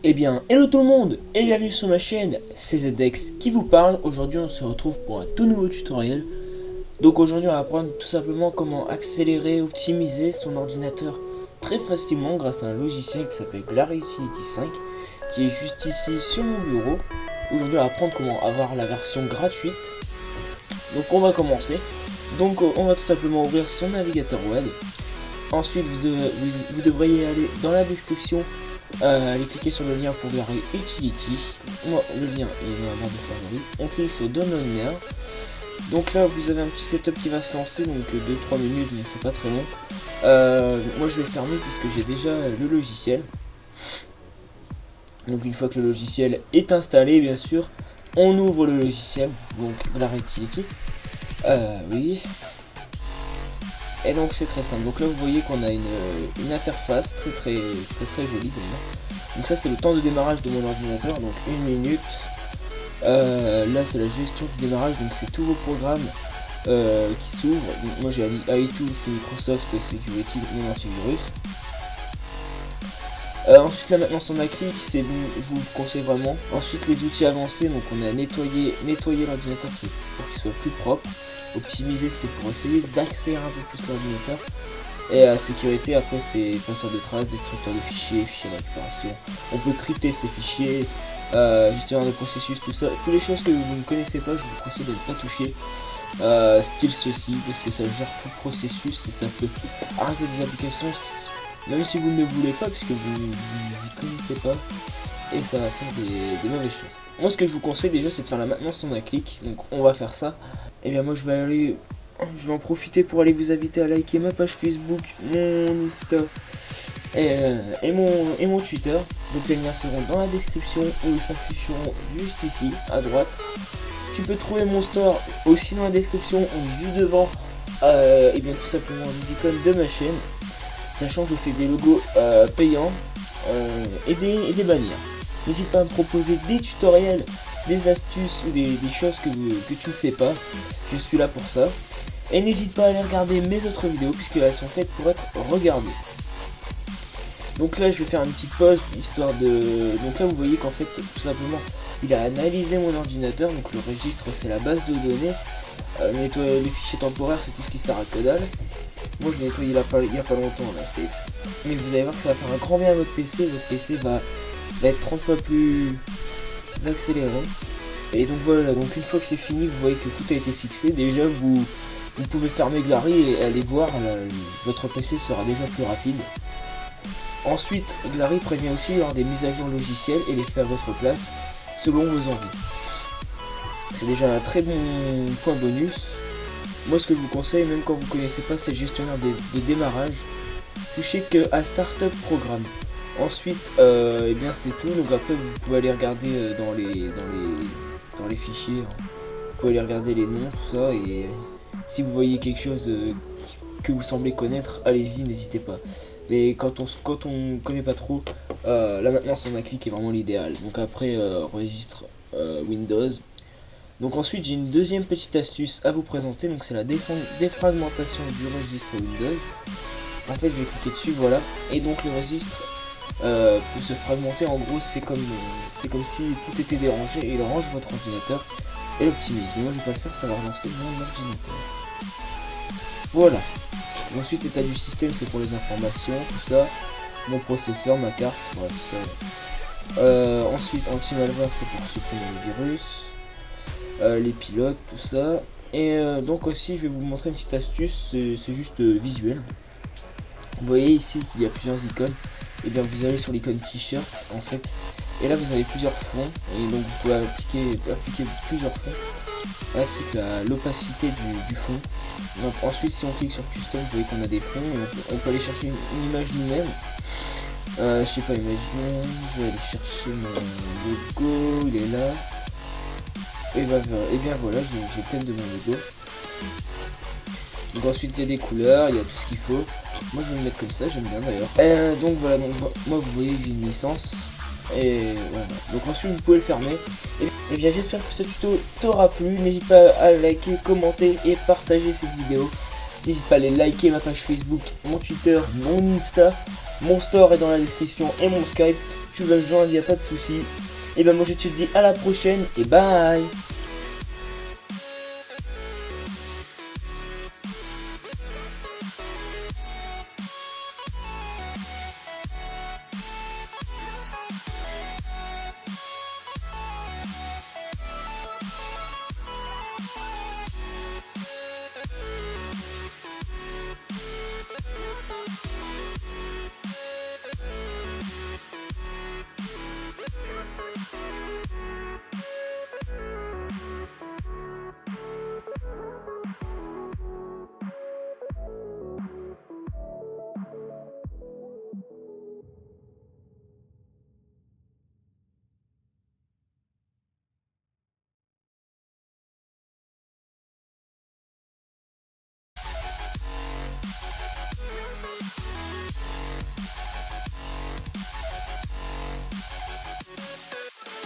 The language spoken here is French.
Eh bien, hello tout le monde et bienvenue sur ma chaîne, c'est ZX qui vous parle. Aujourd'hui on se retrouve pour un tout nouveau tutoriel. Donc aujourd'hui on va apprendre tout simplement comment accélérer, optimiser son ordinateur très facilement grâce à un logiciel qui s'appelle Glary Utility 5 qui est juste ici sur mon bureau. Aujourd'hui on va apprendre comment avoir la version gratuite. Donc on va commencer. Donc on va tout simplement ouvrir son navigateur web. Ensuite vous devriez aller dans la description. Allez cliquer sur le lien pour Glary Utility. Moi le lien est dans la barre de favoris. On clique sur Download Now. Donc là vous avez un petit setup qui va se lancer, donc 2-3 minutes, donc c'est pas très long. Moi je vais fermer puisque j'ai déjà le logiciel. Donc une fois que le logiciel est installé, bien sûr, on ouvre le logiciel, donc Glary Utility. Oui. Et donc c'est très simple. Donc là vous voyez qu'on a une interface très jolie d'ailleurs. Donc ça c'est le temps de démarrage de mon ordinateur, donc 1 minute. Là c'est la gestion du démarrage, donc c'est tous vos programmes qui s'ouvrent. Moi j'ai iTools, c'est Microsoft Security, mon antivirus. Ensuite la maintenance en clic, c'est bon, je vous conseille vraiment. Ensuite les outils avancés, donc on a nettoyer l'ordinateur, c'est pour qu'il soit plus propre. Optimiser, c'est pour essayer d'accélérer un peu plus l'ordinateur. Et la sécurité, après c'est effaceur de traces, destructeur de fichiers, fichiers de récupération. On peut crypter ces fichiers, gestionnaire de processus, tout ça. Toutes les choses que vous ne connaissez pas, je vous conseille de ne pas toucher. Style ceci, parce que ça gère tout le processus et ça peut arrêter des applications, même si vous ne le voulez pas, puisque vous n'y connaissez pas. Et ça va faire des mauvaises choses. Moi ce que je vous conseille déjà c'est de faire la maintenance en un clic. Donc on va faire ça. Et bien moi je vais en profiter pour aller vous inviter à liker ma page Facebook, mon Insta et mon Twitter. Donc les liens seront dans la description ou ils s'afficheront juste ici à droite. Tu peux trouver mon store aussi dans la description ou juste devant et bien tout simplement les icônes de ma chaîne. Sachant que je fais des logos payants et des bannières. N'hésite pas à me proposer des tutoriels, des astuces ou des choses que tu ne sais pas. Je suis là pour ça. Et n'hésite pas à aller regarder mes autres vidéos puisqu'elles sont faites pour être regardées. Donc là je vais faire une petite pause histoire de... Donc là vous voyez qu'en fait tout simplement il a analysé mon ordinateur. Donc le registre c'est la base de données. Nettoyer les fichiers temporaires c'est tout ce qui sert à que dalle. Moi je l'ai nettoyé il y a pas longtemps là. Mais vous allez voir que ça va faire un grand bien à votre PC. Votre PC va être 30 fois plus accéléré. Et donc voilà, donc une fois que c'est fini, vous voyez que tout a été fixé. Déjà vous pouvez fermer Glary et aller voir, votre PC sera déjà plus rapide. Ensuite Glary prévient aussi lors des mises à jour logicielles et les fait à votre place selon vos envies. C'est déjà un très bon point bonus. Moi ce que je vous conseille, même quand vous connaissez pas ces gestionnaires de démarrage, touchez que à Startup Programme. Ensuite, eh bien c'est tout. Donc après vous pouvez aller regarder dans les fichiers. Vous pouvez aller regarder les noms, tout ça. Et si vous voyez quelque chose que vous semblez connaître, allez-y, n'hésitez pas. Mais quand on connaît pas trop, la maintenance en un clic est vraiment l'idéal. Donc après registre Windows. Donc ensuite j'ai une deuxième petite astuce à vous présenter. Donc c'est la défragmentation du registre Windows. En fait je vais cliquer dessus, voilà. Et donc le registre peut se fragmenter. En gros c'est comme si tout était dérangé et il range votre ordinateur et l'optimise. Mais moi je vais pas le faire, ça va relancer mon ordinateur. Voilà. Et ensuite état du système c'est pour les informations, tout ça. Mon processeur, ma carte, voilà tout ça. Ensuite anti-malware c'est pour supprimer le virus. Les pilotes, tout ça. Et donc aussi je vais vous montrer une petite astuce, c'est juste visuel. Vous voyez ici qu'il y a plusieurs icônes. Et bien vous allez sur l'icône t-shirt en fait. Et là vous avez plusieurs fonds. Et donc vous pouvez appliquer plusieurs fonds. Ainsi que l'opacité du fond. Donc ensuite si on clique sur custom, vous voyez qu'on a des fonds. Et on peut aller chercher une image nous-mêmes. Je sais pas, imaginons, je vais aller chercher mon logo, il est là. Et bien voilà, j'ai le thème de mon logo. Donc ensuite il y a des couleurs, il y a tout ce qu'il faut. Moi je vais me mettre comme ça, j'aime bien d'ailleurs. Donc voilà, donc moi vous voyez que j'ai une licence. Et voilà. Donc ensuite vous pouvez le fermer. Et bien j'espère que ce tuto t'aura plu. N'hésite pas à liker, commenter et partager cette vidéo. N'hésite pas à aller liker ma page Facebook, mon Twitter, mon Insta. Mon store est dans la description et mon Skype. tu veux me joindre, y a pas de souci. Et ben moi je te dis à la prochaine et bye.